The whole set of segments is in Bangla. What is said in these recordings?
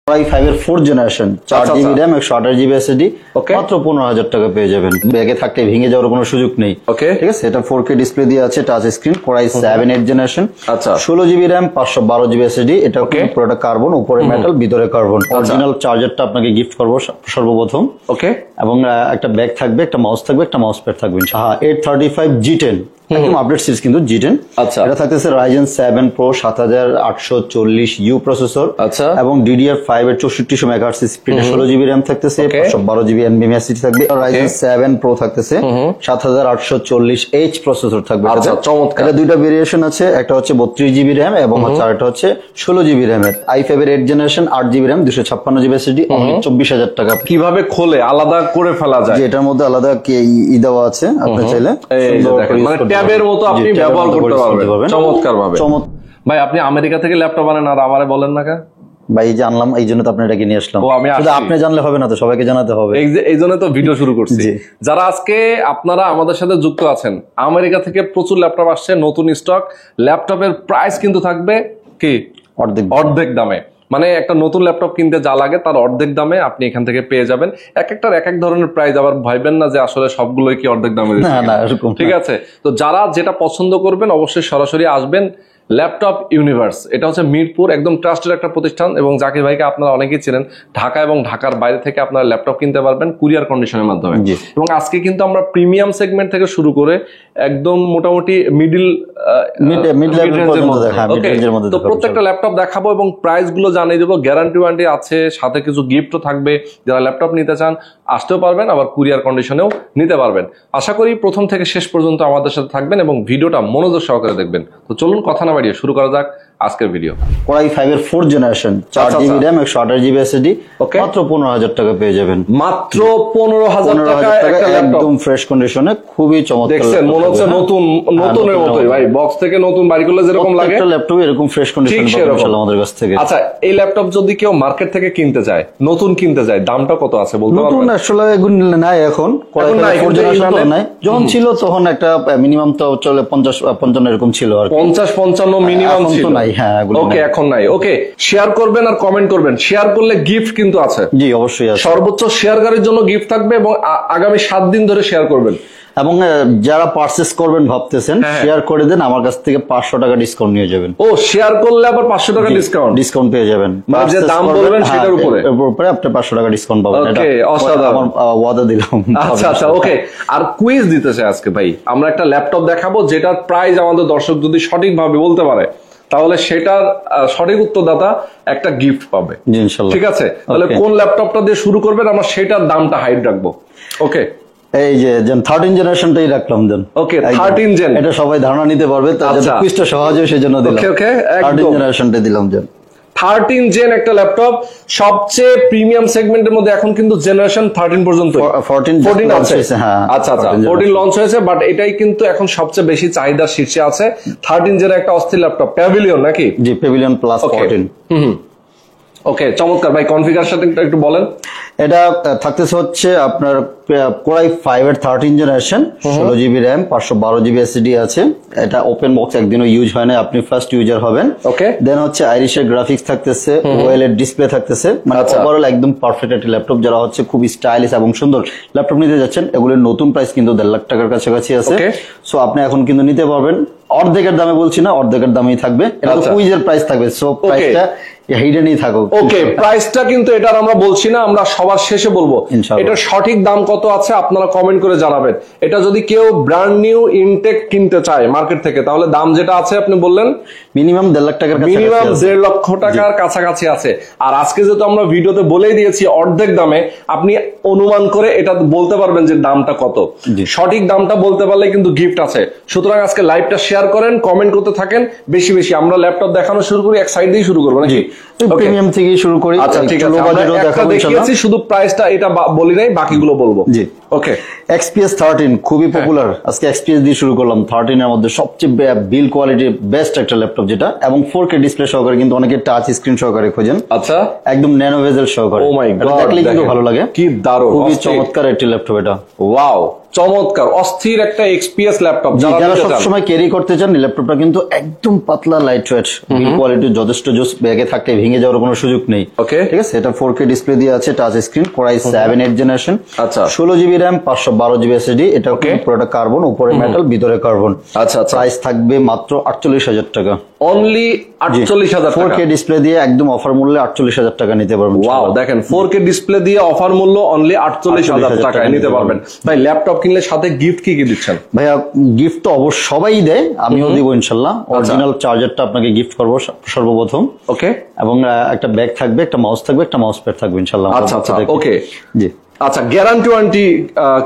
Core i5 এর 4th generation 4GB RAM 128GB SSD মাত্র 15,000 টাকা পেয়ে যাবেন। ব্যাগে থাকতে ভেঙে যাওয়ার কোনো সুযোগ নেই। ঠিক আছে, এটা 4K ডিসপ্লে দিয়ে আছে, touch screen, Core i7 8th generation, 16GB RAM 512GB SSD। এটা পুরোটা কার্বন, উপরে মেটাল, ভিতরে কার্বন। অরিজিনাল চার্জারটা আপনাকে গিফট করব সর্বপ্রথম। এবং একটা ব্যাগ থাকবে, একটা মাউস থাকবে, একটা মাউস প্যাড থাকবে। 835 G10 একদম আপডেট সিরিজ কিন্তু G10। এটা থাকতেছে Ryzen 7 Pro 7840U প্রসেসর এবং DDR5 এর 6400 MHz স্পিড, 16GB RAM থাকতেছে, 512GB NVMe SSD থাকবে। Ryzen 7 Pro থাকতেছে 7840H প্রসেসর থাকবে। এটা দুইটা ভেরিয়েশন আছে, একটা হচ্ছে 32GB RAM এবং আরেকটা হচ্ছে 16GB RAM এর। i5 এর 8th generation 8GB RAM 256GB SSD, 24,000 টাকা। কিভাবে খোলে আলাদা করে ফেলা যায়? এটার মধ্যে আলাদা দেওয়া আছে, আপনি চাইলে ট্যাবের মতো আপনি ব্যবহার করতে পারবেন চমৎকার ভাবে। ভাই আপনি আমেরিকা থেকে ল্যাপটপ আনেন আর আমারে বলেন না কেন? ভাই জানলাম, এই জন্য তো আপনার এটাকে নিয়ে আসলাম। শুধু আপনি জানলে হবে না, তো সবাইকে জানাতে হবে, এই জন্য তো ভিডিও শুরু করছি। যারা আজকে আপনারা আমাদের সাথে যুক্ত আছেন, আমেরিকা থেকে প্রচুর ল্যাপটপ আসছে, নতুন স্টক। ল্যাপটপের প্রাইস কিন্তু থাকবে কি অর্ধেক দামে। মানে একটা নতুন ল্যাপটপ কিনতে যা লাগে তার অর্ধেক দামে আপনি এখান থেকে পেয়ে যাবেন। এক একটার এক এক ধরনের প্রাইস, আবার ভাইবেন না যে আসলে সবগুলোই কি অর্ধেক দামে। ঠিক আছে, তো যারা যেটা পছন্দ করবেন অবশ্যই সরাসরি আসবেন ল্যাপটপ ইউনিভার্স। এটা হচ্ছে মিরপুর, একদম ট্রাস্টেড একটা প্রতিষ্ঠান। এবং জাকির ভাইকে আপনারা অনেকেই চেনেন, ঢাকা এবং ঢাকার বাইরে থেকে আপনারা ল্যাপটপ কিনতে পারবেন কুরিয়ার কন্ডিশনের মাধ্যমে। এবং আজকে কিন্তু আমরা প্রিমিয়াম সেগমেন্ট থেকে শুরু করে একদম মোটামুটি তো প্রত্যেকটা ল্যাপটপ দেখাবো এবং প্রাইস গুলো জানিয়ে দেবো। গ্যারান্টি ওয়ারেন্টি আছে, সাথে কিছু গিফটও থাকবে। যারা ল্যাপটপ নিতে চান আসতেও পারবেন, আবার কুরিয়ার কন্ডিশনেও নিতে পারবেন। আশা করি প্রথম থেকে শেষ পর্যন্ত আমাদের সাথে থাকবেন এবং ভিডিওটা মনোযোগ সহকারে দেখবেন। তো চলুন কথা না বাড়িয়ে শুরু করা যাক আজকের ভিডিও। Core i5 এর 4th generation 4GB RAM 128GB SSD মাত্র 15,000 টাকা পেয়ে যাবেন। মাত্র 15,000 টাকা একদম ফ্রেশ কন্ডিশনে, খুবই চমৎকার। দেখছেন, মনে হচ্ছে নতুনের মতোই ভাই, বক্স থেকে নতুন বাড়ি করলে যেরকম লাগে, একটা ল্যাপটপ এরকম ফ্রেশ কন্ডিশনে পাবেন আমাদের কাছ থেকে। আচ্ছা, এই ল্যাপটপ যদি কেউ মার্কেট থেকে কিনতে চায়, নতুন কিনতে চায়, দামটা কত আছে বলতে পারবেন? নতুন আসলে নাই এখন, Core i5 4th জেনারেশন তো নাই। যখন ছিল তখন একটা মিনিমাম তো চলে 50-55 এরকম ছিল আর 50-55 মিনিমাম ছিল। ওকে, এখন নাই। ওকে, শেয়ার করবেন আর কমেন্ট করবেন। শেয়ার করলে গিফট কিন্তু আছে। জি অবশ্যই আছে, সর্বোচ্চ শেয়ারকারীর জন্য গিফট থাকবে এবং আগামী 7 দিন ধরে শেয়ার করবেন। এবং যারা পারচেজ করবেন ভাবতেছেন, শেয়ার করে দেন, আমার কাছ থেকে 500 টাকা ডিসকাউন্ট নিয়ে যাবেন। ও, শেয়ার করলে আবার 500 টাকা ডিসকাউন্ট পেয়ে যাবেন। মানে যে দাম বলবেন সেটার উপরে আপনি 500 টাকা ডিসকাউন্ট পাবেন। ওকে, অসাধারণ, আমার ওয়াদা দিলাম। আচ্ছা, ওকে। আর কুইজ দিতে চাই আজকে ভাই, আমরা একটা ল্যাপটপ দেখাবো যেটার প্রাইস আমাদের দর্শক যদি সঠিকভাবে বলতে পারে তাহলে সেটার সঠিক উত্তরদাতা একটা গিফট পাবে। ঠিক আছে, তাহলে কোন ল্যাপটপটা দিয়ে শুরু করবেন, আমরা সেটার দামটা হাইড রাখবো। ওকে, এই যে 13 জেনারেশনটাই রাখলাম। ওকে, 13 জেন, এটা সবাই ধারণা নিতে পারবে, তাহলে কুইজটা সহজ হয় সেজন্য দিলাম। ওকে, 13 জেনারেশনটা দিলাম। 13 জেন একটা ল্যাপটপ, সবচেয়ে প্রিমিয়াম সেগমেন্টের মধ্যে। এখন কিন্তু জেনারেশন 13 পর্যন্ত, 14 আছে। আচ্ছা, 14 লঞ্চ হয়েছে, বাট এটাই কিন্তু এখন সবচেয়ে বেশি চাহিদার শীর্ষে আছে। 13 জেন একটা অস্থির ল্যাপটপ, প্যাভিলিয়ন নাকি? জি, প্যাভিলিয়ন প্লাস 14। ওকে, চমৎকার ভাই, কনফিগারেশনটা একটু বলেন। এটা থাকতেছে হচ্ছে আপনার Core i5 এর 13 generation, 16GB RAM 512GB SSD আছে। এটা ওপেন বক্স, একদিনও ইউজ হয় না, আপনি ফার্স্ট ইউজার হবেন। ওকে, দেন হচ্ছে আইরিশের গ্রাফিক্স থাকতেছে, OLED ডিসপ্লে থাকতেছে। মানে ওভারঅল একদম পারফেক্ট একটা ল্যাপটপ। যারা হচ্ছে খুব স্টাইলিশ এবং সুন্দর ল্যাপটপ নিতে যাচ্ছেন, এগুলোর নতুন প্রাইস কিন্তু 1.5 লাখ টাকার কাছাকাছি আছে। সো আপনি এখন কিন্তু নিতে পারবেন। অর্ধেকের দামে বলছি না, অর্ধেকের দামেই থাকবে। এটা কুইজের প্রাইস থাকবে, সো প্রাইসটা হিডেনই থাকুক। ওকে, প্রাইসটা কিন্তু এটার আমরা বলছি না, আমরা সবার শেষে বলবো। এটা সঠিক দাম কত আছে আপনারা কমেন্ট করে জানাবেন। এটা যদি কেউ ব্র্যান্ড নিউ ইনটেক কিনতে চায় মার্কেট থেকে, তাহলে দাম যেটা আছে আপনি বললেন মিনিমাম 1.5 লাখ টাকার কাছাকাছি, মিনিমাম 1.5 লক্ষ টাকার কাছাকাছি আছে। আর আজকে যেহেতু আমরা ভিডিওতে বলেই দিয়েছি অর্ধেক দামে, আপনি অনুমান করে এটা বলতে পারবেন যে দামটা কত। সঠিক দামটা বলতে পারলে কিন্তু গিফট আছে। সুতরাং আজকে লাইভটা শেয়ার করেন, কমেন্ট করতে থাকেন বেশি বেশি। আমরা ল্যাপটপ দেখানো শুরু করি, এক সাইড দিয়ে শুরু করবো নাকি? প্রিমিয়াম থেকে শুরু করি। আচ্ছা, ঠিক আছে, আমরা একটা দেখিয়েছি, শুধু প্রাইসটা এটা বলি নাই, বাকিগুলো বলবো। জি, ওকে। XPS 13 খুবই পপুলার, আজকে XPS দিয়ে শুরু করলাম। 13 এর মধ্যে সবচেয়ে বিল কোয়ালিটি বেস্ট একটা ল্যাপটপ যেটা, এবং 4K ডিসপ্লে সহকারে, কিন্তু অনেকে টাচ স্ক্রিন সহকারে খোঁজেন। আচ্ছা, একদম ন্যানো ভেজেল সহকারে। ও মাই গড, দেখলে কিন্তু ভালো লাগে। কি দারুণ, খুবই চমৎকার একটি ল্যাপটপ এটা। ওয়াও। চমৎকার অস্থির একটা এক্সপিএস ল্যাপটপ যারা সবসময় ক্যারি করতে চান ল্যাপটপটা কিন্তু একদম পাতলা লাইট ওয়েট, বিল্ড কোয়ালিটি যথেষ্ট জোস, ব্যাগে থাকতে ভেঙে যাওয়ার কোনো সুযোগ নেই। ওকে, ঠিক আছে, এটা 4K ডিসপ্লে দিয়ে আছে, টাচ স্ক্রিন, কোরাই 7 8 জেনারেশন। আচ্ছা, 16GB RAM 512GB SSD। এটা পুরোটা কার্বন, উপরে মেটাল, ভিতরে কার্বন। আচ্ছা আচ্ছা, প্রাইস থাকবে মাত্র 48,000 টাকা। অনলি 48,000 টাকা। 4K ডিসপ্লে দিয়ে একদম অফার মূল্যে 48,000 টাকা নিতে পারবেন। ওয়াও, দেখেন 4K ডিসপ্লে দিয়ে অফার মূল্য অনলি 48,000 টাকায় নিতে পারবেন। ভাই ল্যাপটপ কিনলে সাথে গিফট কি দিচ্ছেন? ভাইয়া গিফট তো অবশ্য সবাই দেয়, আমিও দিব ইনশাআল্লাহ। অরিজিনাল চার্জারটা আপনাকে গিফট করব সর্বপ্রথম। ওকে, এবং একটা ব্যাগ থাকবে, একটা মাউস থাকবে, একটা মাউস প্যাড থাকবে ইনশাআল্লাহ। আচ্ছা আচ্ছা, ওকে জি। আচ্ছা, গ্যারান্টি ওয়ারেন্টি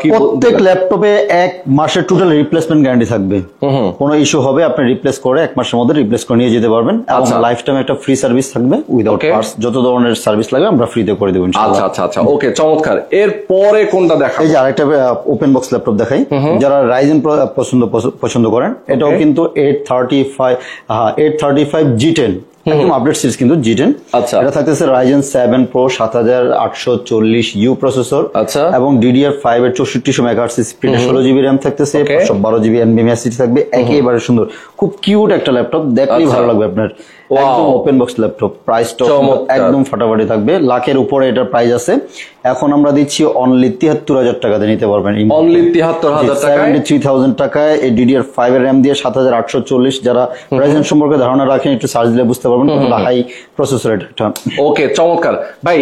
কি? প্রত্যেক ল্যাপটপে 1 মাসের টোটাল রিপ্লেসমেন্ট গ্যারান্টি থাকবে। কোনো ইস্যু হবে আপনি রিপ্লেস করে 1 মাসের মধ্যে রিপ্লেস করে নিয়ে যেতে পারবেন। এবং লাইফ টাইম একটা ফ্রি সার্ভিস থাকবে উইদাউট পার্টস। যত ধরনের সার্ভিস লাগে আমরা ফ্রিতে করে দেব ইনশাআল্লাহ। আচ্ছা আচ্ছা আচ্ছা, ওকে, চমৎকার। এর পরে কোনটা দেখাবো? এই যে আরেকটা ওপেন বক্স ল্যাপটপ দেখাই। যারা রাইজেন পছন্দ করেন, এটাও কিন্তু 835 G10 একদম আপডেট সিরিজ কিন্তু G10। আচ্ছা, এটা থাকতেছে Ryzen 7 Pro 7840U প্রসেসর। আচ্ছা, এবং DDR5 এর 6400 মেগাহার্টজ স্পিড, 16GB RAM থাকতেছে, 512GB NVMe SSD থাকবে। একেবারে সুন্দর, খুব কিউট একটা ল্যাপটপ, দেখলেই ভালো লাগবে আপনার। একদম ওপেন বক্স ল্যাপটপ, প্রাইসটা একদম ফাটাফাটি থাকবে। লাখের উপরে এটার প্রাইস আছে। এখন আমরা দিচ্ছি অনলি 73,000 টাকাতে নিতে পারবেন। অনলি 73,000 টাকায়, 73,000 টাকায় এই DDR5 এর RAM দিয়ে 7840। যারা Ryzen সম্পর্কে ধারণা রাখেন একটু সার্চ দিলে বুঝতে পারবেন কতটা হাই প্রসেসর এটা। ওকে, চমৎকার। ভাই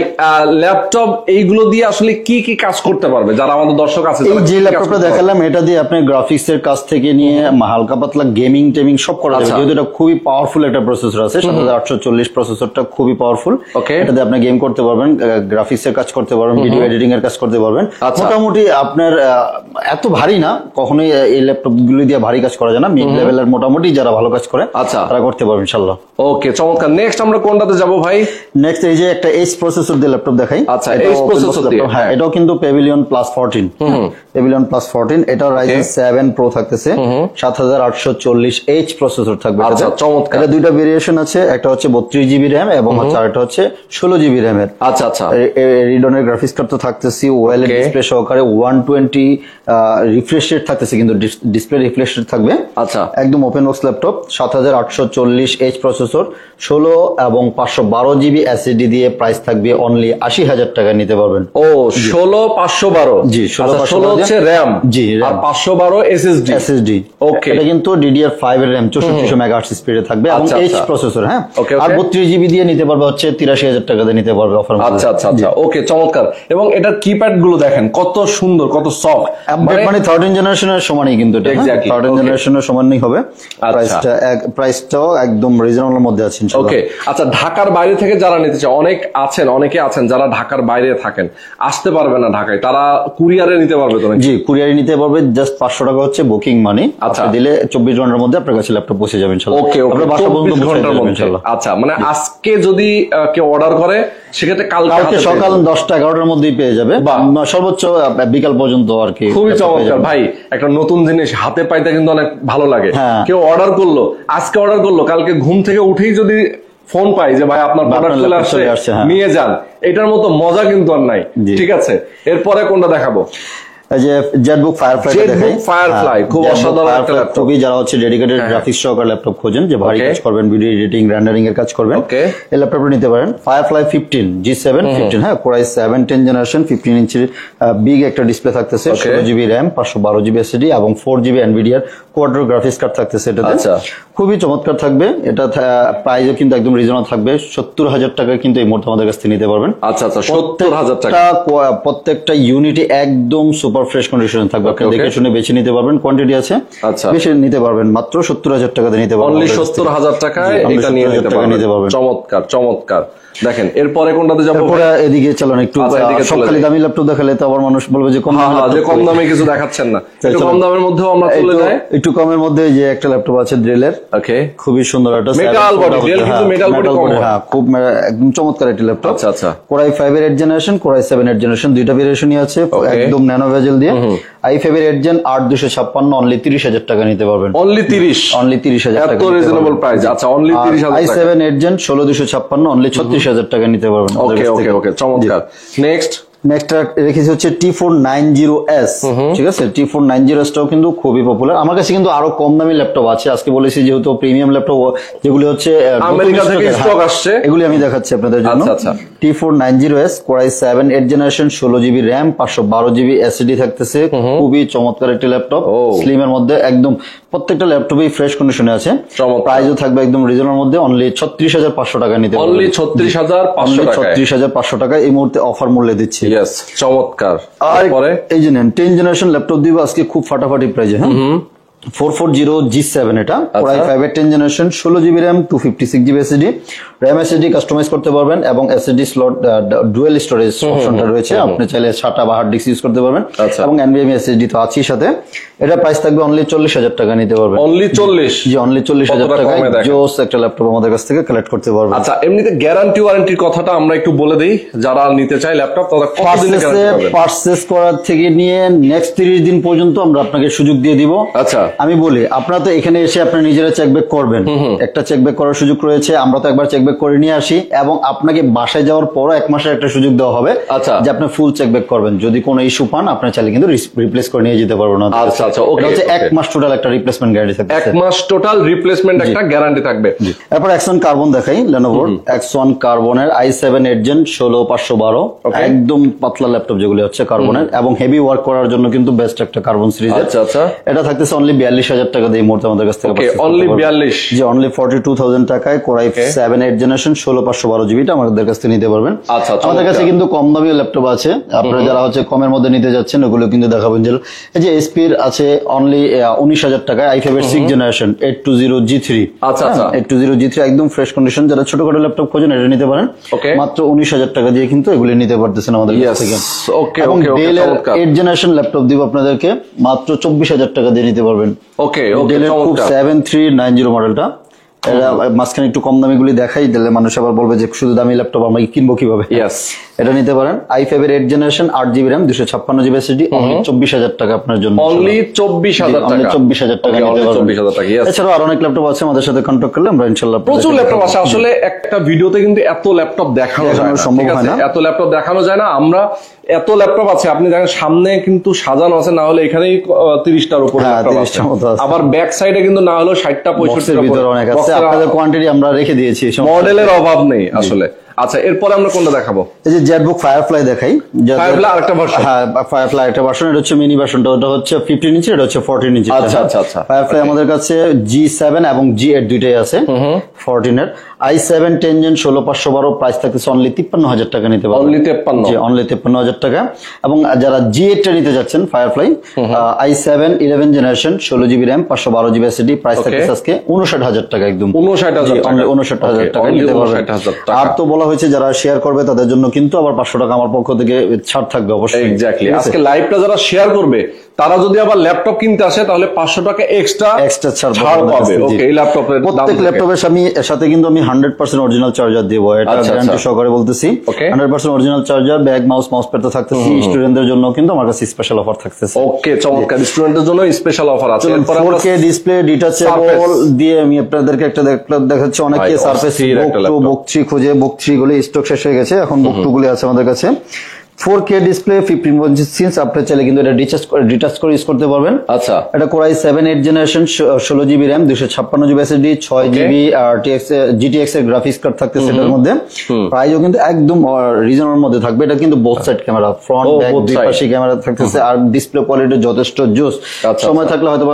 ল্যাপটপ এইগুলো দিয়ে আসলে কি কি কাজ করতে পারবে যারা আমাদের দর্শক আছে? এই যে ল্যাপটপটা দেখালাম, এটা দিয়ে আপনি গ্রাফিক্স এর কাজ থেকে নিয়ে হালকা পাতলা গেমিং টেমিং সব করা যাবে। যেহেতু এটা খুবই পাওয়ারফুল একটা প্রসেসর আছে, 7840 প্রসেসরটা খুবই পাওয়ারফুল। এটাতে আপনি গেম করতে পারবেন, গ্রাফিক্স এর কাজ করতে পারবেন, ভিডিও এডিটিং এর কাজ করতে পারবেন। মোটামুটি আপনার এত ভারী না, কখনোই এই ল্যাপটপ গুলি দিয়ে ভারী কাজ করা যায় না। মিড লেভেলের মোটামুটি যারা ভালো কাজ করে তারা করতে পারবেন ইনশাআল্লাহ। ওকে, চমৎকার। নেক্সট আমরা কোনটাতে যাব ভাই? নেক্সট এই যে একটা H প্রসেসর দিয়ে ল্যাপটপ দেখাই। আচ্ছা, H প্রসেসর দিয়ে, হ্যাঁ, এটাও কিন্তু Pavilion Plus 14। Pavilion Plus 14, এটা Ryzen 7 Pro থাকতেছে, 7840H প্রসেসর থাকবে। আচ্ছা, চমৎকার। এটা দুইটা ভেরিয়েশন আছে, একটা হচ্ছে 32GB RAM এবং আরেকটা হচ্ছে 16GB RAM এর। আচ্ছা আচ্ছা, রিডনের গ্রাফিক্স কার্ড তো থাকতেছি, ওএলইডি ডিসপ্লে সহকারে 120 রিফ্রেশ রেট থাকতেছে, কিন্তু ডিসপ্লে রিফ্রেশ রেট থাকবে। আচ্ছা, একদম open box laptop, 7840H processor, 16 এবং 512GB SSD দিয়ে প্রাইস থাকবে অনলি 80,000 টাকা নিতে পারবেন। ও 16/512। জি, 16 হচ্ছে RAM, জি, আর 512 SSD। ওকে, এটা কিন্তু DDR5 এর RAM 6400 মেগাহার্টজ স্পিডে থাকবে এবং H প্রসেসর। হ্যাঁ, আর 32GB দিয়ে নিতে পারবে হচ্ছে 83,000 টাকা দিয়ে নিতে পারবে অফার। আচ্ছা আচ্ছা আচ্ছা, ওকে, চমৎকার। এবং এটার কিপ্যাড গুলো দেখেন কত সুন্দর, কত সফট, মানে 13 জেনারেশনের সমানই কিন্তু এটা। 13 জেনারেশনের সমানই হবে। প্রাইসটাও একদম রিজনেবলের মধ্যে আছে ইনশাআল্লাহ। ওকে, আচ্ছা, ঢাকার বাইরে থেকে যারা নিতে চায়, অনেকে আছেন যারা ঢাকার বাইরে থাকেন, আসতে পারবে না ঢাকায়, তারা কুরিয়ারে নিতে পারবে তো? জি, কুরিয়ারে নিতে পারবে। জাস্ট 500 টাকা হচ্ছে বুকিং মানি। আচ্ছা, দিলে 24 ঘন্টার মধ্যে আপনার কাছে ল্যাপটপ পৌঁছে যাবে ইনশাআল্লাহ। ওকে, 24 ঘন্টার মধ্যে ইনশাআল্লাহ। আচ্ছা, মানে আজকে যদি কেউ অর্ডার করে সেক্ষেত্রে কালকে সকাল 10টা 11টার মধ্যেই পেয়ে যাবে, সর্বোচ্চ বিকাল পর্যন্ত আর কি। খুবই চমৎকার ভাই, একটা নতুন জিনিস হাতে পাইতে কিন্তু অনেক ভালো লাগে। কেউ অর্ডার করলো, আজকে অর্ডার করলো, কালকে ঘুম থেকে উঠেই যদি ফোন পাই যে ভাই আপনার প্রোডাক্ট চলে আসছে, নিয়ে যান, এটার মতো মজা কিন্তু আর নাই। ঠিক আছে, এরপরে কোনটা দেখাবো? যে জেটবুক ফায়ারফ্লাই, খুব অসাধারণ একটা ল্যাপটপ। যারা হচ্ছে ডেডিকেটেড গ্রাফিক্স সহকারে ল্যাপটপ খোঁজেন, যে ভারী কাজ করবেন, ভিডিও এডিটিং, রেন্ডারিং এর কাজ করবেন, এই ল্যাপটপটা নিতে পারেন। ফায়ারফ্লাই 15 G7 15, হ্যাঁ, কোরাই 7 10 জেনারেশন, 15 ইঞ্চির বিগ একটা ডিসপ্লে থাকতেছে, 16GB RAM 512GB SSD এবং 4GB NVIDIA কোয়াড্রো গ্রাফিক্স কার্ড থাকতেছে এটাতে। খুবই চমৎকার থাকবে। এটা প্রাইসও কিন্তু একদম রিজনেবল থাকবে, 70,000 টাকা কিন্তু এই মুহূর্তে আমাদের কাছ থেকে নিতে পারবেন। আচ্ছা আচ্ছা, 70,000 টাকা। প্রত্যেকটা ইউনিটি একদম সুপার ফ্রেশ কন্ডিশনে থাকবে, আপনি দেখে শুনে বেছে নিতে পারবেন। কোয়ান্টিটি আছে, বেশি নিতে পারবেন, মাত্র 70,000 টাকাতে নিতে পারবেন। অনলি 70,000 টাকায় এটা নিয়ে নিতে পারবেন। চমৎকার চমৎকার। দেখেন এরপরে কোনটাতে যাবো? এদিকে চলুন একটু। সবখালি দামি ল্যাপটপ দেখালে তো আবার মানুষ বলবে যে কম দামে কিছু দেখাচ্ছেন না। একটু কম দামের মধ্যেও আমরা চলে যাই। একটু কমের মধ্যে যে একটা ল্যাপটপ আছে ডেলের, ওকে, খুবই সুন্দর একটা মেটাল বডি, ডেল কিন্তু মেটাল বডি, হ্যাঁ, খুব একদম চমৎকার একটা ল্যাপটপ। আচ্ছা আচ্ছা, কোরাই 5 এর 8 জেনারেশন, কোরাই 7 এর জেনারেশন, দুইটা ভেরিয়েশনই আছে, একদম ন্যানো ভেজেল দিয়ে। i5 এর 8 জেন 8256, অনলি 30,000 টাকা নিতে পারবেন। অনলি 30,000 টাকা, এত রিজনেবল প্রাইস। আচ্ছা, অনলি 30,000 টাকা। i7 8 জেন 16256, অনলি 36,000 টাকা নিতে পারবেন। ওকে ওকে ওকে, চমৎকার। নেক্সট নেক্সট রেখেছি হচ্ছে T490S, ঠিক আছে। T490S টাও কিন্তু খুবই পপুলার। আমার কাছে কিন্তু আরো কম দামি ল্যাপটপ আছে, আজকে বলেছি যেহেতু প্রিমিয়াম ল্যাপটপ যেগুলি হচ্ছে আমেরিকা থেকে স্টক আসছে, এগুলি আমি দেখাচ্ছি আপনাদের জন্য। T490S Core i7 8th generation, 16GB RAM, 512GB SSD থাকতেছে। খুবই চমৎকার একটি ল্যাপটপ, স্লিম এর মধ্যে একদম প্রত্যেকটা ল্যাপটপই ফ্রেশ কন্ডিশনে আছে। প্রাইসও থাকবে একদম রিজনেবল মধ্যে, অনলি 36,500 টাকা নিতে পারবেন। অনলি 36,500 টাকা এই মুহূর্তে অফার মূল্যে দিচ্ছি। ইয়েস, চমৎকার। আর এই যে নেন 10th জেনারেশন ল্যাপটপ দিব আজকে খুব ফাটাফাটি প্রাইসে। হ্যাঁ, 440G7 এটা, Core i5 এর 10th জেনারেশন, 16GB RAM, 256GB SSD। RAM SSD customize করতে পারবেন এবং SSD স্লট ডুয়াল স্টোরেজ অপশনটা রয়েছে, আপনি চাইলে SATA বা হার্ড ডিস্ক ইউজ করতে পারবেন এবং NVMe SSD তো আছেই সাথে। এটা প্রাইস থাকবে অনলি 40,000 টাকা নিতে পারবেন। অনলি 40? জি, অনলি 40,000 টাকায় জোস একটা ল্যাপটপ আমাদের কাছ থেকে কালেক্ট করতে পারবেন। আচ্ছা, এমনিতে গ্যারান্টি ওয়ারেন্টির কথাটা আমরা একটু বলে দেই, যারা নিতে চায় ল্যাপটপ তারা কতদিনের গ্যারান্টি পাবে? পারচেজ করার থেকে নিয়ে নেক্সট 30 দিন পর্যন্ত আমরা আপনাকে সুযোগ দিয়ে দিব। আচ্ছা, আমি বলি আপনারা তো এখানে এসে আপনারা নিজেরা চেকব্যাক করবেন, একটা চেকব্যাক করার সুযোগ রয়েছে। আমরা তো একবার চেকব্যাক করে নিয়ে আসি এবং আপনাকে বাসায় যাওয়ার পরও 1 মাসের একটা সুযোগ দেওয়া হবে। আচ্ছা, যে আপনি ফুল চেকব্যাক করবেন, যদি কোনো ইস্যু পান আপনার চাইলে কিন্তু রিপ্লেস করে নিয়ে যেতে পারবেন। আচ্ছা আচ্ছা, ওকে। 1 মাস টোটাল একটা রিপ্লেসমেন্ট গ্যারান্টি থাকবে। 1 মাস টোটাল রিপ্লেসমেন্ট একটা গ্যারান্টি থাকবে। এরপর Axon কার্বন দেখাই, Lenovo Axon কার্বনের i7 8th Gen 16512, একদম পাতলা ল্যাপটপ যেগুলো হচ্ছে কার্বনের এবং হেভি ওয়ার্ক করার জন্য কিন্তু বেস্ট একটা কার্বন সিরিজ। আচ্ছা আচ্ছা, এটা থাকতেছে অনলি 42,000 টাকা দিয়ে মুহূর্তে আমাদের কাছ থেকে। অনলি 42? জি, অনলি 42,000 টাকায় Core i7 8th generation 16512GB টা আমাদের কাছ থেকে নিতে পারবেন। আচ্ছা, আমাদের কাছে কিন্তু কম দামি ল্যাপটপ আছে, আপনারা যারা হচ্ছে কমের মধ্যে নিতে যাচ্ছেন ওগুলো কিন্তু দেখাবেন। যে এই যে SP এর আছে অনলি 19,000 টাকায় i5 এর 6th জেনারেশন 820G3। আচ্ছা আচ্ছা, 820G3 একদম ফ্রেশ কন্ডিশন। যারা ছোটখাটো ল্যাপটপ খোঁজেন এটা নিতে পারেন, মাত্র 19,000 টাকা দিয়ে কিন্তু এগুলি নিতে পারতেছেন আমাদের কাছ থেকে। ওকে এবং ওকে, Dell এর 8th জেনারেশন ল্যাপটপ দিব আপনাদেরকে মাত্র 24,000 টাকা দিয়ে নিতে পারবেন। ওকে ওকে, Dell এর খুব 7390 মডেলটা। এটা মাঝখানে একটু কম দামি গুলি দেখাই দিলে মানুষ আবার বলবে যে শুধু দামি ল্যাপটপ আমরা কিনবো কিভাবে। এটা নিতে পারেন i5 এর 8th generation 8GB RAM 256GB SSD, only 24,000 টাকা আপনার জন্য। অনলি 24,000 টাকা? 24,000 টাকা নিতে পারবেন। 24,000 টাকা। এছাড়াও আরো অনেক ল্যাপটপ আছে, আমাদের সাথে কন্টাক্ট করলে আমরা ইনশাআল্লাহ প্রচুর ল্যাপটপ আছে। আসলে একটা ভিডিওতে কিন্তু এত ল্যাপটপ দেখানো সম্ভব হয় না, এত ল্যাপটপ দেখানো যায় না। আমরা এত ল্যাপটপ আছে, আপনি দেখেন সামনে কিন্তু সাজানো আছে, না হলে এখানেই 30টার উপর ল্যাপটপ আছে। আবার ব্যাক সাইডে কিন্তু না হলো 60টা 65টার ভিতরে অনেক আছে। আপনাদের কোয়ান্টিটি আমরা রেখে দিয়েছি, মডেলের অভাব নেই আসলে। আচ্ছা, এরপর আমরা কোনটা দেখাবো? এই যে জেটবুক ফায়ারফ্লাই দেখাই। ফায়ারফ্লাই আরেকটা ভার্সন? হ্যাঁ, ফায়ারফ্লাই একটা ভার্সন। এটা হচ্ছে মিনি ভার্সনটা, ওটা হচ্ছে 15 ইঞ্চি, এটা হচ্ছে 14 ইঞ্চি। আচ্ছা আচ্ছা আচ্ছা। ফায়ারফ্লাই আমাদের কাছে G7 এবং G8 দুইটাই আছে। 14 এর i7 10th Gen 16512, প্রাইস থাকতেছে অনলি 53,000 টাকা নিতে পারবেন। অনলি 53? জি, অনলি 53,000 টাকা। এবং যারা G8 টা নিতে যাচ্ছেন firefly i7 11th generation 16GB RAM 512GB SSD, price থাকতেছে আজকে 59,000 টাকা একদম। 59,000 টাকা? অনলি 59,000 টাকা নিতে পারবেন। আর তো বলা হয়েছে যারা শেয়ার করবে তাদের জন্য কিন্তু আবার 500 টাকা আমার পক্ষ থেকে ছাড় থাকবে অবশ্যই। এক্স্যাক্টলি। আজকে লাইভটা যারা শেয়ার করবে তারা যদি আবার ল্যাপটপ কিনতে আসে তাহলে 500 টাকা এক্সট্রা ছাড় পাবে। ওকে, এই ল্যাপটপের প্রত্যেক ল্যাপটপের সাথে কিন্তু আমি 100% অরিজিনাল চার্জার দেব, এটা গ্যারান্টি সহকারে বলতেছি। 100% original charger, bag, mouse pad তো থাকতেছে। স্টুডেন্টদের জন্য কিন্তু আমার কাছে স্পেশাল অফার থাকতেছে। ওকে, চমৎকার। স্টুডেন্টদের জন্য স্পেশাল অফার আছে। 4K ডিসপ্লে ডিটাচেবল দিয়ে আমি আপনাদেরকে একটা দেখাচ্ছি। অনেকে সারফেস বুক 3 খোঁজে, বুক 3 গুলি স্টক শেষ হয়ে গেছে, এখন বুক 2 গুলি আছে আমাদের কাছে। 4K ডিসপ্লে 15 আপনি চাইলে কিন্তু এটা ডিটাচ করে ইউজ করতে পারবেন। আচ্ছা, এটা Core i7 8th generation 16GB RAM 256GB SSD 6GB GTX এর গ্রাফিক্স কার্ড থাকতেছে এটার মধ্যে। প্রাইসও কিন্তু একদম রিজনেবল মধ্যে থাকবে। এটা কিন্তু both side camera, front back দুই পাশে ক্যামেরা থাকতেছে। আর ডিসপ্লে কোয়ালিটি যথেষ্ট জোস। সময় থাকলে হয়তো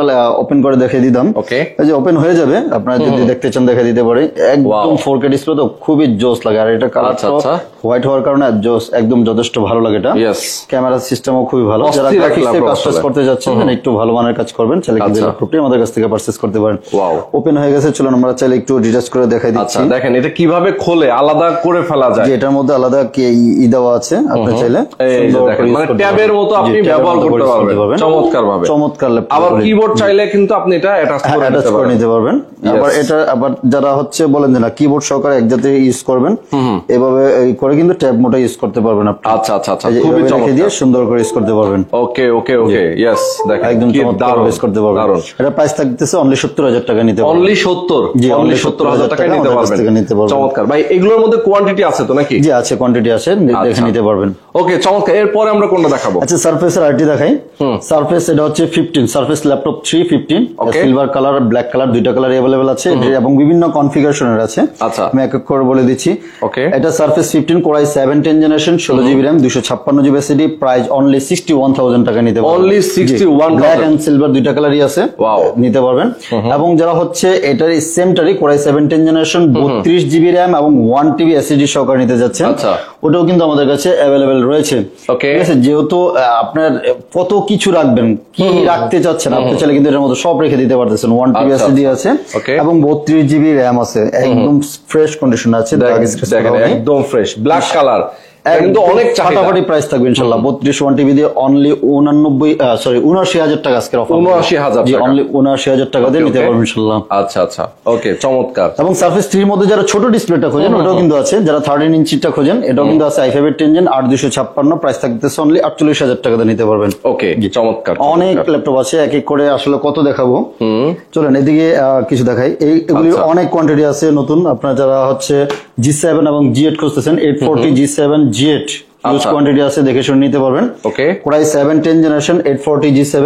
ওপেন করে দেখিয়ে দিতাম। এই যে ওপেন হয়ে যাবে, আপনারা যদি দেখতে চান দেখা দিতে পারি। একদম 4K ডিসপ্লে তো খুবই জোস লাগে। আর এটা কালারটা হোয়াইট হওয়ার কারণে জোস, একদম যথেষ্ট ভালো লাগে এটা। ক্যামেরা সিস্টেমও খুবই ভালো। যারা গ্রাফিক্সে কাজ করতে যাচ্ছেন, একটু ভালো মানের কাজ করবেন, চাইলে কিন্তু ল্যাপটপটি আমাদের কাছ থেকে পারচেজ করতে পারেন। ওপেন হয়ে গেছে, চলুন আমরা চাইলে একটু ডিটাচ করে দেখাই দিচ্ছি। দেখেন এটা কিভাবে খোলে, আলাদা করে ফেলা যায়। এটার মধ্যে আলাদা দেওয়া আছে, আপনি চাইলে মানে ট্যাবের মতো আপনি ব্যবহার করতে পারবেন চমৎকার ভাবে। চমৎকার ল্যাপটপ। আবার কিবোর্ড চাইলে কিন্তু আপনি এটা অ্যাটাচ করে নিতে পারবেন। আবার এটা আবার যারা হচ্ছে বলেন যে না কিবোর্ড সহকারে একসাথে ইউজ করবেন, এভাবে করে কিন্তু ট্যাব মোডে ইউজ করতে পারবেন আপনি। আচ্ছা আচ্ছা আচ্ছা, এই যে খুবই এভাবে রেখে দিয়ে চমৎকার। সুন্দর করে ইউজ করতে পারবেন। ওকে ওকে ওকে, ইয়েস, দেখেন একদম কি চমৎকার দারুণ ইউজ করতে পারবেন। দারুণ। এটা প্রাইস থাকতেছে অনলি 70,000 টাকা নিতে পারবেন। অনলি 70, জি, অনলি only 70,000 টাকায় নিতে আমাদের কাছ থেকে নিতে পারবেন। পারবেন। চমৎকার ভাই, এগুলোর মধ্যে কোয়ান্টিটি আছে তো নাকি? জি আছে, কোয়ান্টিটি আছে, দেখে আচ্ছা। নিতে পারবেন। ওকে চমৎকার, এরপরে আমরা কোনটা দেখাবো? আচ্ছা সারফেসের আরটি দেখাই। সারফেস এটা হচ্ছে 15 surface laptop 315, Okay. Silver colour black colour দুইটা কালার अवेलेबल আছে এবং বিভিন্ন কনফিগারেশনের আছে। আচ্ছা। আমি এক এক করে বলে দিচ্ছি। Okay. এটা surface 15 core i7 10 generation 16 GB RAM 256 GB SSD, price only 61,000 টাকা নিতে পারবেন। Only 61,000 ব্ল্যাক এন্ড সিলভার দুইটা কালারই আছে, Wow. নিতে পারবেন। এবং যারা হচ্ছে এটার সেমটারই core i7 10 generation 32 GB RAM এবং 1 টিবি এসএসডি সহকারে নিতে যাচ্ছেন, আচ্ছা। ওটাও কিন্তু আমাদের কাছে अवेलेबल রয়েছে। Okay. ঠিক আছে, যেহেতু আপনার কত কিছু রাখবেন, কি রাখতে চাচ্ছেন, আপনি চাইলে কিন্তু এর মধ্যে সব রেখে দিতে পারতেছেন। 1 টিবি আচ্ছা, এসএসডি আছে Okay. এবং 32 জিবি RAM আছে, একদম ফ্রেশ কন্ডিশন আছে। দেখেন একদম ফ্রেশ ব্ল্যাক কালার, কিন্তু অনেক চাহিদা। ফাটাফাটি প্রাইস থাকবে ইনশাআল্লাহ। 32 1 টিবি দিয়ে অনলি 79,000 টাকা আজকের অফার। 79,000 জি, টাকা। অনলি 79,000 টাকা দিয়ে Okay, নিতে okay. পারবেন ইনশাআল্লাহ। আচ্ছা আচ্ছা, ওকে চমৎকার। এবং সারফেস 3 এর মধ্যে যারা ছোট ডিসপ্লেটা খোঁজেন ওটাও কিন্তু আছে, যারা 13 ইঞ্চিটা খোঁজেন এটাও কিন্তু আছে। i5 এর 10 জেন 8256, প্রাইস থাকতেছে অনলি 48,000 টাকা দিয়ে নিতে পারবেন। ওকে চমৎকার। অনেক ল্যাপটপ আছে, এক এক করে আসলে কত দেখাবো। চলেন এদিকে কিছু দেখাই। এগুলির আচ্ছা। অনেক কোয়ান্টিটি আছে নতুন। আপনারা যারা হচ্ছে G7 এবং G8 খুঁজতেছেন, 840 G7 G8 ইউজ আচ্ছা। কোয়ান্টিটি আছে, দেখে শুনে নিতে পারবেন। Okay core i7 10 generation 840 G7,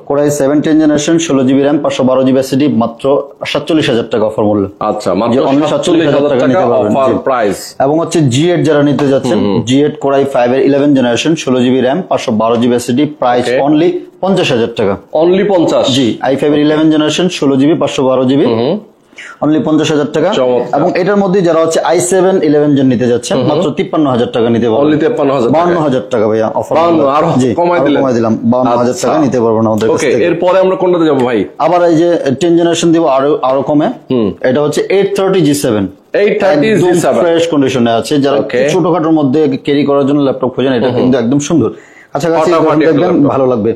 core i7 10 generation 16 GB RAM 512 GB SSD, মাত্র 47,000 টাকা অফার মূল্য। আচ্ছা, মাত্র যে only 47,000 টাকা নিতে পারবেন। অফার জি। প্রাইস। এবং হচ্ছে G8 যারা নিতে যাচ্ছেন, G8 কোর i5 এর 11 generation 16 GB RAM 512 GB SSD, price Okay. Only 50,000 টাকা। অনলি 50। জি, i5 এর 11 জেনারেশন 16 জিবি 512 জিবি, অনলি 50,000 টাকা। চমৎকার। এবং এটার মধ্যে যারা হচ্ছে i7 11 জেন নিতে যাচ্ছেন, মাত্র 53,000 টাকা নিতে পারবেন। অনলি 53,000 টাকা। 52,000 টাকা ভাইয়া অফার। 52, আরো কমাই দিলেন। কমাই দিলাম, 52,000 টাকা নিতে পারবেন আমাদের কাছ ওকে, থেকে। এরপরে আমরা কোনটাতে যাব ভাই? আবার এই যে 10 জেনারেশন দিব আরো কমে। এটা হচ্ছে 830 G7, 830 G7 ফ্রেশ কন্ডিশনে আছে। যারা Okay. ছোটখাটোর মধ্যে ক্যারি করার জন্য ল্যাপটপ খোঁজেন, এটা কিন্তু একদম সুন্দর, কাছাকাছি ফাটাফাটি একটা দেখবেন laptop। ভালো লাগবে।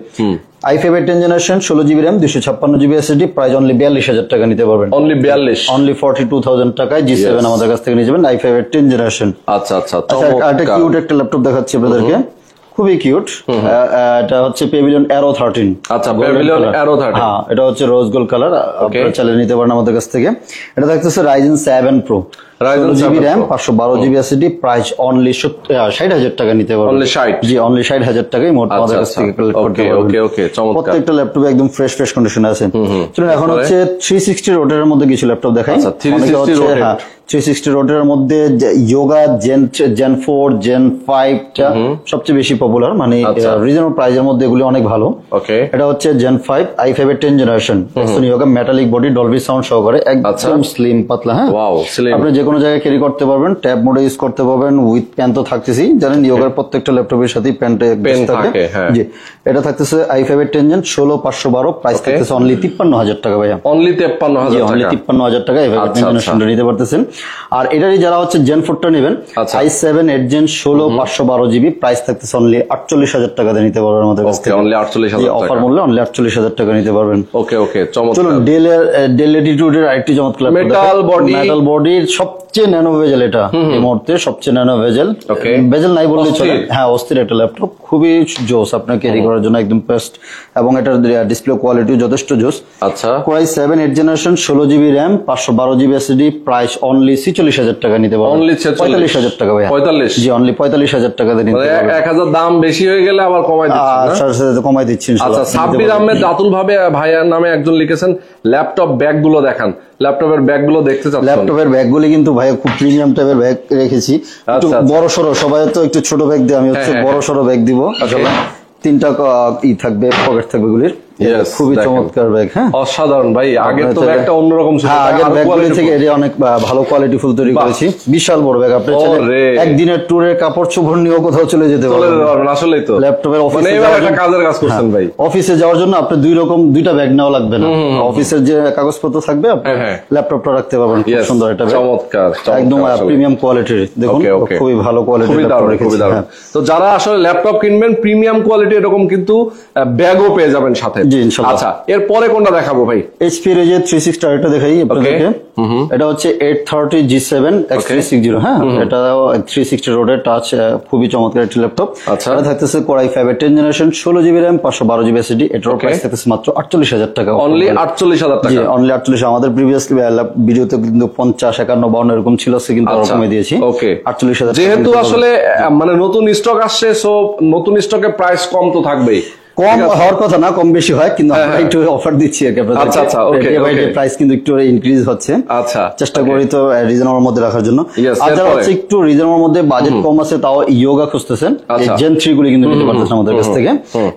i5 এর 10 generation 16 GB RAM 256 GB SSD, price only 42,000 টাকা নিতে পারবেন। অনলি 42। অনলি 42,000 টাকায় G7 Yes. আমাদের কাছ থেকে নিয়ে যাবেন, i5 এর 10 জেনারেশন। আচ্ছা আচ্ছা, একটা চমৎকার। কিউট একটা ল্যাপটপ দেখাচ্ছি আপনাদেরকে, খুবই কিউট। এটা হচ্ছে পেভিলিয়ন অ্যারো 13। আচ্ছা, Golden Pavilion color। Aero 13। হ্যাঁ, এটা হচ্ছে রোজ গোল্ড কালার। আপনারা চালিয়ে নিতে পারেন আমাদের কাছ থেকে। এটা থাকতেছে Ryzen 7 Pro, Ryzen 16 GB 7 RAM Pro। 512 GB SSD, price only 60,000 টাকা নিতে পারবেন। Only 60? জি, অনলি 60,000 টাকাই মোট আমাদের কাছ থেকে কালেক্ট করতে ওকে পারবেন। ওকে ওকে, চমৎকার। প্রত্যেকটা ল্যাপটপে একদম ফ্রেশ কন্ডিশনে আছে। চলুন এখন হচ্ছে 360 রোটের মধ্যে কিছু ল্যাপটপ দেখাই। আচ্ছা, 360 অনেকে হচ্ছে, rotate। হ্যাঁ, 360 রোটের মধ্যে ইয়োগা জেন 4 জেন 5 টা সবচেয়ে বেশি পপুলার, মানে আচ্ছা। রিজনেবল প্রাইসের মধ্যে এগুলি অনেক ভালো। ওকে, এটা হচ্ছে জেন 5 i5 এর 10 generation, yoga metallic body Dolby sound সহকারে, আচ্ছা। একদম স্লিম পাতলা। হ্যাঁ, ওয়াও, স্লিম। আপনি যে কোনো জায়গায় ক্যারি করতে পারবেন, ট্যাব মোডে ইউজ করতে পারবেন, উইথ প্যান তো থাকতেছি, জানেন ইয়োগার প্রত্যেকটা ল্যাপটপের সাথেই প্যান্টে Pen থাকে, হ্যাঁ। জি, এটা থাকতেছে i5 এর 10 জেন 16512, প্রাইস Okay. থাকতেছে অনলি 53,000 টাকা ভাইয়া। অনলি জি, 53,000 অনলি টাকা। 53,000 টাকা i5 এর 10 আচ্ছা, জেনারেশনটা নিতে পারতেছেন। আর এটারই যারা হচ্ছে জেন 4 টা নেবেন, আচ্ছা। i7 8 জেন 16512 জিবি, প্রাইস থাকতেছে অনলি 48,000 টাকা দিয়ে নিতে পারবেন আমাদের কাছ ওকে, থেকে। অনলি 48,000 অফার টাকা। মূল্য অনলি 48,000 টাকা নিতে পারবেন। ওকে ওকে, চমৎকার। চলুন ডেল ল্যাটিটিউডের আরেকটি চমৎকার Metal body। মেটাল বডির সবচেয়ে ন্যানো ভেজেল, এটা এই মুহূর্তে সবচেয়ে ন্যানো ভেজেল। Okay. ভেজেল নাই বললেই চলে। অস্থির। হ্যাঁ, অস্থির একটা ল্যাপটপ, খুবই জোস, আপনার ক্যারি করার জন্য একদম বেস্ট। এবং এটার ডিসপ্লে কোয়ালিটি যথেষ্ট জোস। আচ্ছা, core i7 8 generation 16 GB RAM 512 GB SSD, price only 46,000 টাকা নিতে পারবেন। Only 46,000 45,000 টাকা ভাইয়া। 45? জি, অনলি 45,000 টাকা দিয়ে নিতে মানে পারবেন। 1000 দাম বেশি হয়ে গেলে আবার কমাই দিচ্ছেন না? আচ্ছা, সাথে কমাই দিচ্ছি ইনশাআল্লাহ। আচ্ছা, সাব্বির আহমেদ জাতুল ভাবে ভাইয়ার নামে একজন লিখেছেন, ল্যাপটপ ব্যাগ গুলো দেখান। ল্যাপটপের ব্যাগ গুলো দেখতে চাচ্ছেন? ল্যাপটপের ব্যাগগুলি কিন্তু ভাই খুব প্রিমিয়াম টাইপের ব্যাগ রেখেছি, একটু আচ্ছা। বড় সড়ো। সবাই তো একটু ছোট ব্যাগ দিয়ে, আমি হচ্ছে হ্যাঁ, বড় সড়ো ব্যাগ দিব। আসলে 3টা থাকবে, পকেট থাকবে গুলির। Yes, খুবই দেখেন। চমৎকার ব্যাগ। হ্যাঁ, অসাধারণ ভাই, আগের তো ব্যাগটা অন্যরকম ছিল। হ্যাঁ, আগের আরো ব্যাগগুলি quality থেকে full। এটা অনেক ভালো কোয়ালিটি ফুল তৈরি বাহ। করেছি। বিশাল বড় ব্যাগ, আপনি চাইলে ওরে। একদিনের ট্যুরের কাপড় চোপড় নিয়েও কোথাও চলে যেতে চলে পারবেন। যেতে পারবেন, আসলেই তো। ল্যাপটপের মানে অফিসে এবার যাওয়ার একটা জন্য- কাজের কাজ করছেন ভাই। অফিসে যাওয়ার জন্য আপনি দুইটা ব্যাগ নেওয়া লাগবে না। অফিসের যে কাগজপত্র থাকবে, আপনি হ্যাঁ। ল্যাপটপটা রাখতে পারবেন। খুব Yes, সুন্দর একটা ব্যাগ, চমৎকার, একদম চমৎকার আসলে। প্রিমিয়াম কোয়ালিটির। দেখুন, ওকে, ওকে। খুবই ভালো কোয়ালিটির খুবই ল্যাপটপ দারুণ, রেখেছি। খুবই দারুণ। হ্যাঁ। তো যারা আসলে ল্যাপটপ কিনবেন প্রিমিয়াম কোয়ালিটি, এরকম কিন্তু ব্যাগও পেয়ে যাবেন সাথে। জি ইনশাআল্লাহ। আচ্ছা এরপরে কোনটা দেখাবো ভাই? এইচপি এর যে 360 আরেকটা দেখাই আপনাদেরকে। এটা হচ্ছে 830 G7 X360। হ্যাঁ, এটা 360 রোডের টাচ, খুবই চমৎকার একটি ল্যাপটপ। এটা থাকতেছে Core i5 এর 10th জেনারেশন, 16GB RAM, 512GB SSD। এটার প্রাইস থাকতেছে মাত্র 48,000 টাকা। অনলি 48,000 টাকা? জি অনলি 48। আমাদের প্রিভিয়াসলি ভিডিওতে কিন্তু 50, 51, 52 এরকম ছিল, কিন্তু আমরা কমে দিয়েছি। ওকে 48,000। যেহেতু আসলে মানে নতুন স্টক আসছে, সো নতুন স্টকের প্রাইস কম তো থাকবেই। কম হওয়ার কথা না, কম বেশি হয়, কিন্তু আমরা একটু অফার দিচ্ছি আর কি আপনাদের। আচ্ছা আচ্ছা ওকে ওকে। প্রাইস কিন্তু একটু ইনক্রিজ হচ্ছে। আচ্ছা চেষ্টা করি তো রিজনেবল মধ্যে রাখার জন্য। আর যারা হচ্ছে একটু রিজনেবল মধ্যে বাজেট কম আছে, তাও ইয়োগা খুঁজতেছেন, এই জেন 3 গুলি কিন্তু নিতে পারতেছেন আমাদের কাছ থেকে।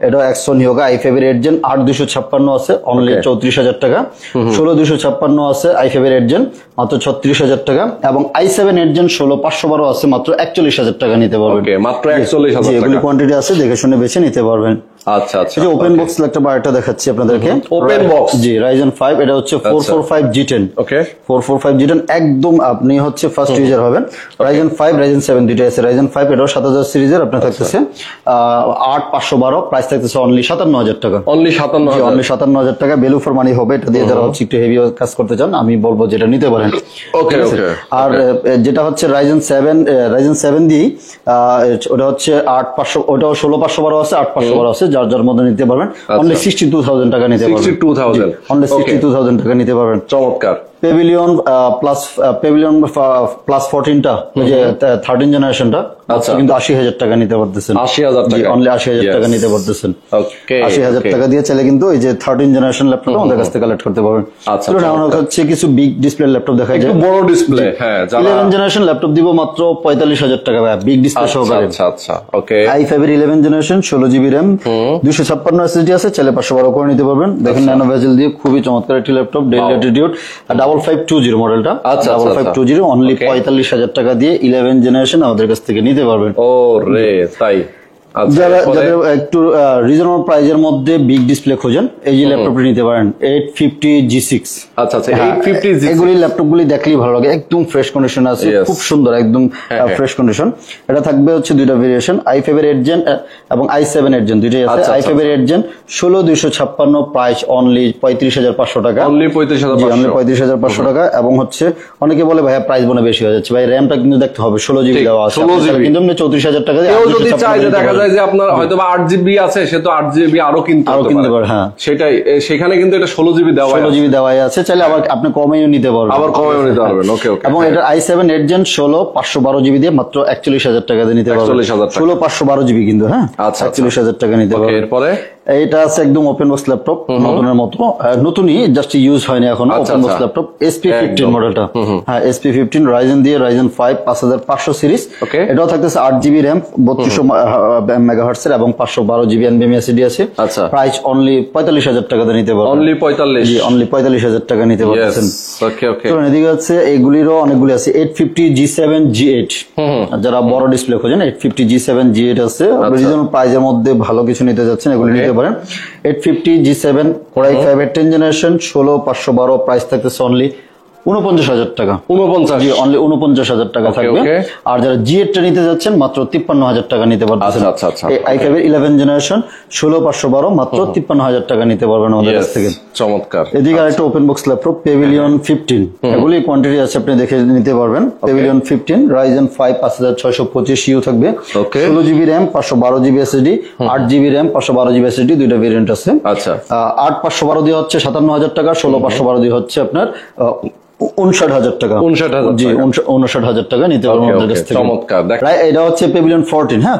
এটা Axon Yoga i5 এর 8 জেন 8256 আছে, অনলি 34,000 টাকা। 16256 আছে i5 এর 8 জেন, মাত্র 36,000 টাকা। এবং i7 8 জেন 16512 আছে, মাত্র 41,000 টাকা নিতে পারবেন। ওকে মাত্র 41,000 টাকা। এগুলি কোয়ান্টিটি আছে, দেখে শুনে বেছে নিতে পারবেন। আচ্ছা আচ্ছা। এই যে ওপেন বক্স একটা বারটা দেখাচ্ছি আপনাদেরকে। ওপেন বক্স, জি Ryzen 5। এটা হচ্ছে 445 G10। ওকে 445 G10 একদম আপনি হচ্ছে ফার্স্ট ইউজার হবেন। Ryzen 5 Ryzen 7 দুইটা আছে। Ryzen 5 এটাও 7000 সিরিজের, আপনার থাকতেছে 8512, প্রাইস থাকতেছে অনলি 57,000 টাকা। অনলি 57,000? অনলি 57,000 টাকা, ভ্যালু ফর মানি হবে। এটা দিয়ে যারা হচ্ছে একটু হেভি কাজ করতে চান, আমি বলবো যেটা নিতে পারেন। ওকে ওকে। আর যেটা হচ্ছে Ryzen 7 দিয়ে ওটা হচ্ছে 8500, ওটাও 16512 আছে, 8512 আছে, যার যার মধ্যে নিতে পারবেন। অনলি 62,000 টাকা নিতে পারবেন। 62,000? অনলি 62,000 টাকা নিতে পারবেন। চমৎকার। পেভিলিয়ন প্লাস 14টা, যে 13 জেনারেশনটা, কিন্তু 80,000 টাকা নিতে পারতেছেন। 80,000 টাকা? অনলি 80,000 টাকা নিতে পারতেছেন। ওকে 80,000 টাকা দিয়ে চাইলে কিন্তু এই যে 13 জেনারেশন ল্যাপটপ আমাদের কাছ থেকে কালেক্ট করতে পারবেন। আচ্ছা আমরা হচ্ছে কিছু বিগ ডিসপ্লে ল্যাপটপ দেখা যায়, একটু বড় ডিসপ্লে। হ্যাঁ 11 জেনারেশন ল্যাপটপ দিব মাত্র 45,000 টাকা, বিগ ডিসপ্লে সহকারে। আচ্ছা আচ্ছা ওকে। i5 এর 11 জেনারেশন, 16GB RAM, 256 SSD আছে, চাইলে 512 করে নিতে পারবেন। দেখেন ন্যানো বেজেল দিয়ে খুবই চমৎকার একটি ল্যাপটপ, ডেল ল্যাটিটিউড 5520 মডেলটা। 5520 অনলি 45,000 টাকা দিয়ে 11 জেনারেশন আমাদের কাছ থেকে নিতে পারবেন। ও রে তাই? যারা একটু রিজনেবল প্রাইজের মধ্যে বিগ ডিসপ্লে খোঁজেন, এই যে ল্যাপটপটি নিতে পারেন 850 G6। আচ্ছা আচ্ছা 850 G6 এগুলি ল্যাপটপগুলি দেখলেই ভালো লাগে, একদম ফ্রেশ কন্ডিশন আছে, খুব সুন্দর, একদম ফ্রেশ কন্ডিশন। এটা থাকবে হচ্ছে দুইটা ভেরিয়েশন, i5 এর 8 জেন এবং i7 8 জেন দুইটাই আছে। i5 এর 8 জেন 16256, প্রাইস অনলি 35,500 টাকা। অনলি 35,500 টাকা। এবং হচ্ছে অনেকে বলে ভাইয়া প্রাইস মনে বেশি হয়ে যাচ্ছে, ভাই র‍্যামটা কিন্তু দেখতে হবে, 16GB দেওয়া আছে, কিন্তু 34,000 টাকা দিয়ে। কেউ যদি চায় যে দেখা যায় যে আপনার হয়তো 8GB আছে, সে তো 8GB আরো কিনতে পারে। হ্যাঁ সেটাই, সেখানে কিন্তু এটা 16GB দেওয়াই আছে, চাইলে আবার আপনি কমেও নিতে পারবেন। ওকে ওকে। এবং এটা i7 8 জেন 16512GB দিয়ে মাত্র 41,000 টাকা দিয়ে নিতে পারবেন। 16512GB কিন্তু। হ্যাঁ 41,000 টাকা নিতে পারবেন। এরপরে এইটা আছে একদম ওপেন বক্স ল্যাপটপ, নতুনের মতো, নতুনই জাস্ট ইউজ হয়নি এখনো। ওপেন বক্স ল্যাপটপ SP15 মডেলটা। হ্যাঁ SP15 Ryzen দিয়ে, Ryzen 5 5500 সিরিজ। এটাও থাকতেছে 8GB RAM, 3200 মেগাহার্টজ এর এবং 512GB NVMe SSD আছে। প্রাইস অনলি 45,000 টাকা দিয়ে নিতে পারবেন। অনলি 45? জি অনলি 45,000 টাকা নিতে পারছেন। ওকে ওকে। তো এদিকে আছে এগুলিরও অনেকগুলি আছে, 850 G7 G8, যারা বড় ডিসপ্লে খোঁজেন 850 G7 G8 আছে। রিজনেবল প্রাইজের মধ্যে ভালো কিছু নিতে যাচ্ছেন, এগুলি নিতে পারেন। 850 G7 Core i5 এর 10 জেনারেশন, 16512, প্রাইস থাকতেছে অনলি 49,000 টাকা। 49? অনলি 49,000 টাকা থাকবে। আর যারা G8 টা নিতে যাচ্ছেন মাত্র 53,000 টাকা নিতে পারবেন। আচ্ছা আচ্ছা। i5 এর 11 জেনারেশন 16512, মাত্র 53,000 টাকা নিতে পারবেন আমাদের কাছ থেকে। চমৎকার। এদিকে আরেকটা ওপেন বক্স ল্যাপটপ Pavilion 15, এগুলি কোয়ান্টিটি আছে, আপনি দেখে নিতে পারবেন। Pavilion 15 Ryzen 5 5625U থাকবে, 16GB RAM, 512GB SSD, 8GB RAM, 512GB SSD, দুইটা ভেরিয়েন্ট আছে। আচ্ছা 8512 দিয়ে হচ্ছে 57,000 টাকা, 16,512 দিয়ে হচ্ছে আপনার 59,000 টাকা। 59,000? জি 59,000 টাকা নিতে পারবেন আমাদের কাছ থেকে। চমৎকার। এটা হচ্ছে Pavilion 14। হ্যাঁ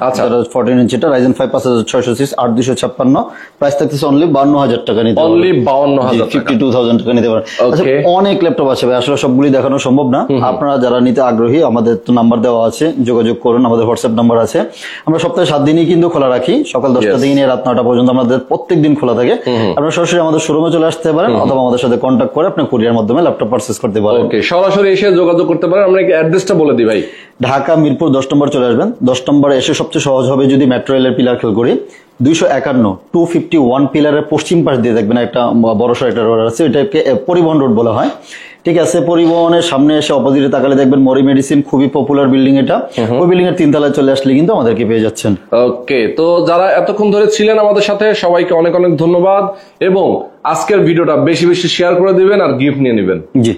14 ইঞ্চিটা, Ryzen 5 5606, 8256, প্রাইস থাকতেছে অনলি 52,000 টাকা নিতে পারবেন। অনলি 52,000? 52,000 টাকা নিতে পারবেন। আচ্ছা অনেক ল্যাপটপ আছে ভাই, আসলে সবগুলি দেখানো সম্ভব না। আপনারা যারা নিতে আগ্রহী, আমাদের তো নাম্বার দেওয়া আছে, যোগাযোগ করুন, আমাদের হোয়াটসঅ্যাপ নাম্বার আছে। আমরা সপ্তাহে 7 দিনই কিন্তু খোলা রাখি, সকাল 10টা থেকে নিয়ে রাত 9টা পর্যন্ত আমাদের প্রত্যেক দিন খোলা থাকে। আপনারা সরাসরি আমাদের শোরুমে চলে আসতে পারেন, অথবা আমাদের সাথে কন্ট্যাক্ট করে আপনি কুরিয়ার মাধ্যমে ল্যাপটপ পারচেজ করতে পারেন। সরাসরি এসে যোগাযোগ করতে পারেন। আমরা অ্যাড্রেসটা বলে দিই ভাই। ঢাকা মিরপুর 10 নম্বর চলে আসবেন। 10 নম্বরে এসে সবচেয়ে সহজ হবে যদি মেট্রো রেলের পিলার খেয়াল করি, 251 251 পিলারের পশ্চিম পাশ দিয়ে দেখবেন একটা বড়সড় একটা রোড আছে, এটাকে পরিবহন রোড বলা হয়। ঠিক আছে, পরিবহনের সামনে এসে অপোজিটে তাকালে দেখবেন মরি মেডিসিন, খুবই পপুলার বিল্ডিং এটা। ওই বিল্ডিং এর 3 তলায় চলে আসলে কিন্তু আমাদেরকে পেয়ে যাচ্ছেন। ওকে, তো যারা এতক্ষণ ধরে ছিলেন আমাদের সাথে সবাইকে অনেক অনেক ধন্যবাদ, এবং আজকের ভিডিওটা বেশি বেশি শেয়ার করে দিবেন আর গিফট নিয়ে নেবেন। জি।